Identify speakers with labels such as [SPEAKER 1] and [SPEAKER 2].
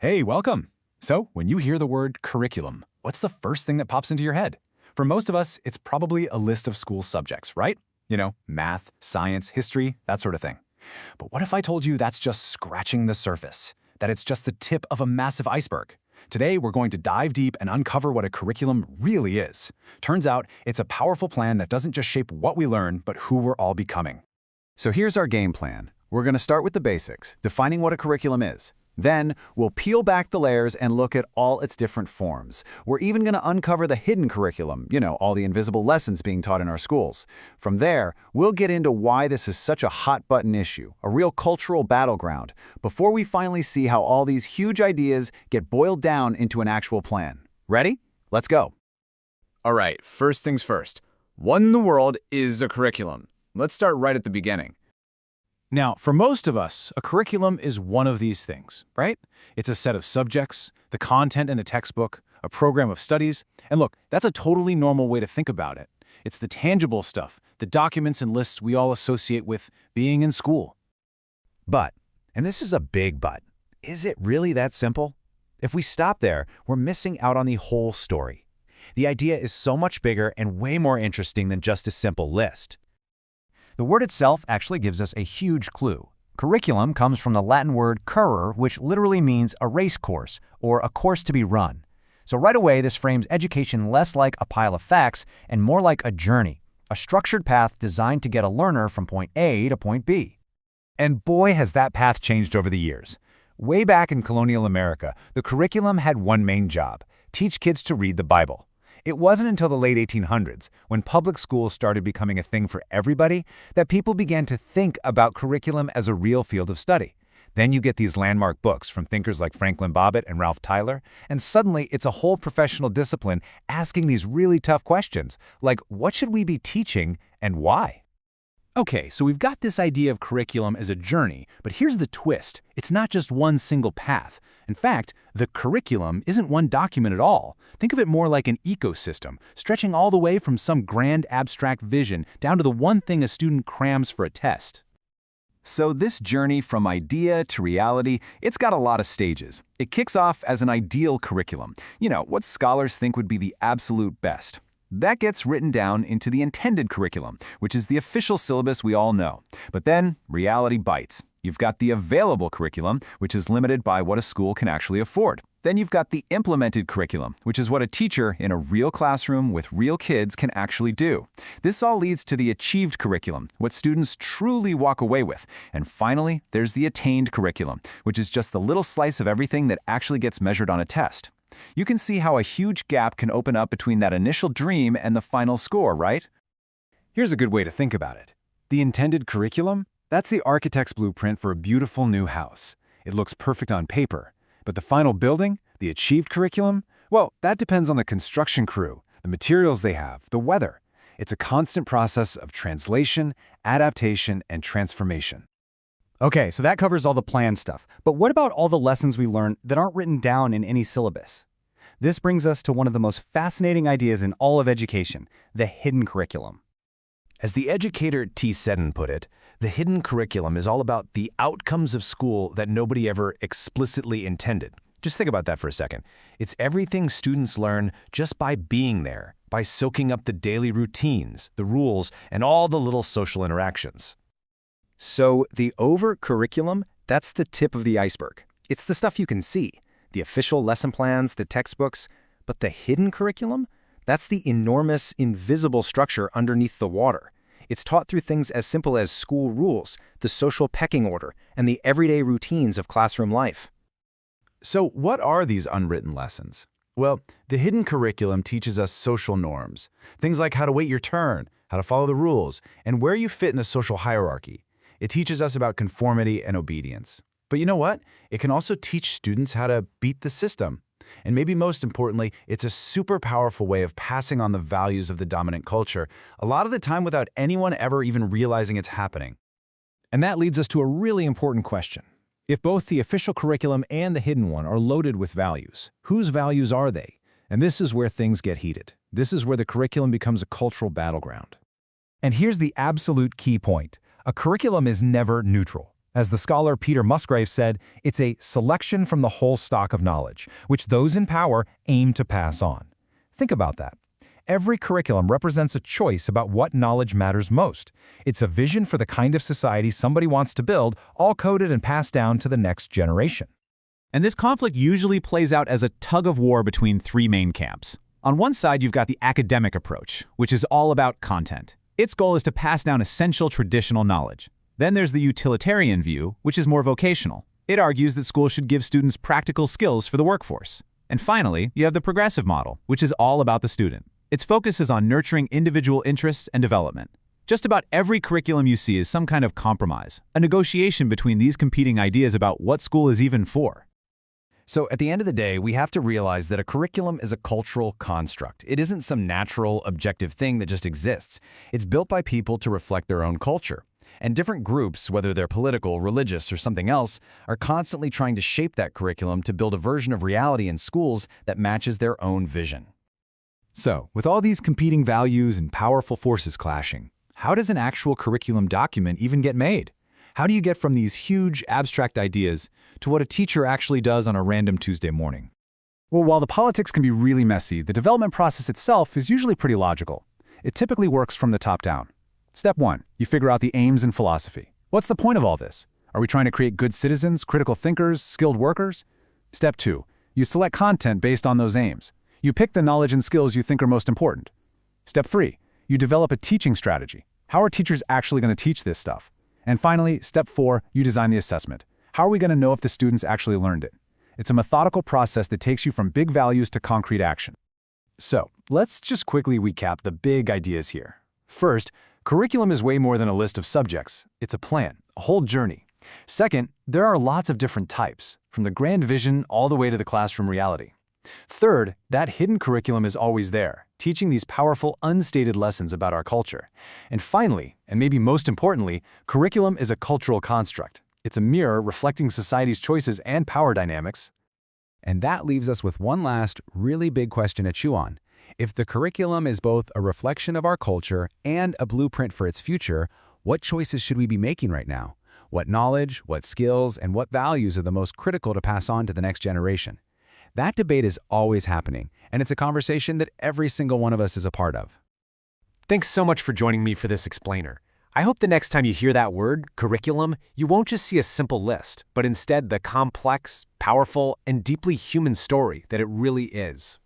[SPEAKER 1] Hey, welcome! So, when you hear the word curriculum, what's the first thing that pops into your head? For most of us, it's probably a list of school subjects, right? You know, math, science, history, that sort of thing. But what if I told you that's just scratching the surface? That it's just the tip of a massive iceberg? Today, we're going to dive deep and uncover what a curriculum really is. Turns out, it's a powerful plan that doesn't just shape what we learn, but who we're all becoming. So here's our game plan. We're going to start with the basics, defining what a curriculum is. Then, we'll peel back the layers and look at all its different forms. We're even going to uncover the hidden curriculum, all the invisible lessons being taught in our schools. From there, we'll get into why this is such a hot-button issue, a real cultural battleground, before we finally see how all these huge ideas get boiled down into an actual plan. Ready? Let's go.
[SPEAKER 2] All right, first things first. What in the world is a curriculum? Let's start right at the beginning.
[SPEAKER 1] Now, for most of us, a curriculum is one of these things, right? It's a set of subjects, the content in a textbook, a program of studies, and look, that's a totally normal way to think about it. It's the tangible stuff, the documents and lists we all associate with being in school.
[SPEAKER 3] But, and this is a big but, is it really that simple? If we stop there, we're missing out on the whole story. The idea is so much bigger and way more interesting than just a simple list.
[SPEAKER 4] The word itself actually gives us a huge clue. Curriculum comes from the Latin word currere, which literally means a race course, or a course to be run. So right away, this frames education less like a pile of facts and more like a journey, a structured path designed to get a learner from point A to point B.
[SPEAKER 3] And boy, has that path changed over the years. Way back in colonial America, the curriculum had one main job: teach kids to read the Bible. It wasn't until the late 1800s, when public schools started becoming a thing for everybody, that people began to think about curriculum as a real field of study. Then you get these landmark books from thinkers like Franklin Bobbitt and Ralph Tyler, and suddenly it's a whole professional discipline asking these really tough questions, like what should we be teaching and why?
[SPEAKER 1] Okay, so we've got this idea of curriculum as a journey, but here's the twist. It's not just one single path. In fact, the curriculum isn't one document at all. Think of it more like an ecosystem, stretching all the way from some grand abstract vision down to the one thing a student crams for a test. So this journey from idea to reality, it's got a lot of stages. It kicks off as an ideal curriculum, what scholars think would be the absolute best. That gets written down into the intended curriculum, which is the official syllabus we all know. But then, reality bites. You've got the available curriculum, which is limited by what a school can actually afford. Then you've got the implemented curriculum, which is what a teacher in a real classroom with real kids can actually do. This all leads to the achieved curriculum, what students truly walk away with. And finally, there's the attained curriculum, which is just the little slice of everything that actually gets measured on a test. You can see how a huge gap can open up between that initial dream and the final score, right? Here's a good way to think about it. The intended curriculum? That's the architect's blueprint for a beautiful new house. It looks perfect on paper. But the final building, the achieved curriculum? Well, that depends on the construction crew, the materials they have, the weather. It's a constant process of translation, adaptation, and transformation.
[SPEAKER 4] Okay, so that covers all the plan stuff. But what about all the lessons we learn that aren't written down in any syllabus? This brings us to one of the most fascinating ideas in all of education, the hidden curriculum.
[SPEAKER 3] As the educator T. Seddon put it, the hidden curriculum is all about the outcomes of school that nobody ever explicitly intended. Just think about that for a second. It's everything students learn just by being there, by soaking up the daily routines, the rules, and all the little social interactions.
[SPEAKER 4] So the overt curriculum, that's the tip of the iceberg. It's the stuff you can see, the official lesson plans, the textbooks. But the hidden curriculum? That's the enormous, invisible structure underneath the water. It's taught through things as simple as school rules, the social pecking order, and the everyday routines of classroom life.
[SPEAKER 1] So what are these unwritten lessons? Well, the hidden curriculum teaches us social norms. Things like how to wait your turn, how to follow the rules, and where you fit in the social hierarchy. It teaches us about conformity and obedience. But you know what? It can also teach students how to beat the system. And maybe most importantly, it's a super powerful way of passing on the values of the dominant culture, a lot of the time without anyone ever even realizing it's happening. And that leads us to a really important question. If both the official curriculum and the hidden one are loaded with values, whose values are they? And this is where things get heated. This is where the curriculum becomes a cultural battleground. And here's the absolute key point. A curriculum is never neutral. As the scholar Peter Musgrave said, it's a selection from the whole stock of knowledge, which those in power aim to pass on. Think about that. Every curriculum represents a choice about what knowledge matters most. It's a vision for the kind of society somebody wants to build, all coded and passed down to the next generation.
[SPEAKER 5] And this conflict usually plays out as a tug-of-war between three main camps. On one side, you've got the academic approach, which is all about content. Its goal is to pass down essential traditional knowledge. Then there's the utilitarian view, which is more vocational. It argues that schools should give students practical skills for the workforce. And finally, you have the progressive model, which is all about the student. Its focus is on nurturing individual interests and development. Just about every curriculum you see is some kind of compromise, a negotiation between these competing ideas about what school is even for.
[SPEAKER 4] So at the end of the day, we have to realize that a curriculum is a cultural construct. It isn't some natural, objective thing that just exists. It's built by people to reflect their own culture. And different groups, whether they're political, religious, or something else, are constantly trying to shape that curriculum to build a version of reality in schools that matches their own vision.
[SPEAKER 1] So, with all these competing values and powerful forces clashing, how does an actual curriculum document even get made? How do you get from these huge, abstract ideas to what a teacher actually does on a random Tuesday morning?
[SPEAKER 6] Well, while the politics can be really messy, the development process itself is usually pretty logical. It typically works from the top down. Step 1. You figure out the aims and philosophy. What's the point of all this? Are we trying to create good citizens, critical thinkers, skilled workers? Step 2. You select content based on those aims. You pick the knowledge and skills you think are most important. Step 3. You develop a teaching strategy. How are teachers actually going to teach this stuff? And finally, step 4, you design the assessment. How are we going to know if the students actually learned it? It's a methodical process that takes you from big values to concrete action.
[SPEAKER 1] So, let's just quickly recap the big ideas here. First, curriculum is way more than a list of subjects. It's a plan, a whole journey. Second, there are lots of different types, from the grand vision all the way to the classroom reality. Third, that hidden curriculum is always there, teaching these powerful, unstated lessons about our culture. And finally, and maybe most importantly, curriculum is a cultural construct. It's a mirror reflecting society's choices and power dynamics.
[SPEAKER 3] And that leaves us with one last, really big question to chew on. If the curriculum is both a reflection of our culture and a blueprint for its future, what choices should we be making right now? What knowledge, what skills, and what values are the most critical to pass on to the next generation? That debate is always happening, and it's a conversation that every single one of us is a part of.
[SPEAKER 7] Thanks so much for joining me for this explainer. I hope the next time you hear that word, curriculum, you won't just see a simple list, but instead the complex, powerful, and deeply human story that it really is.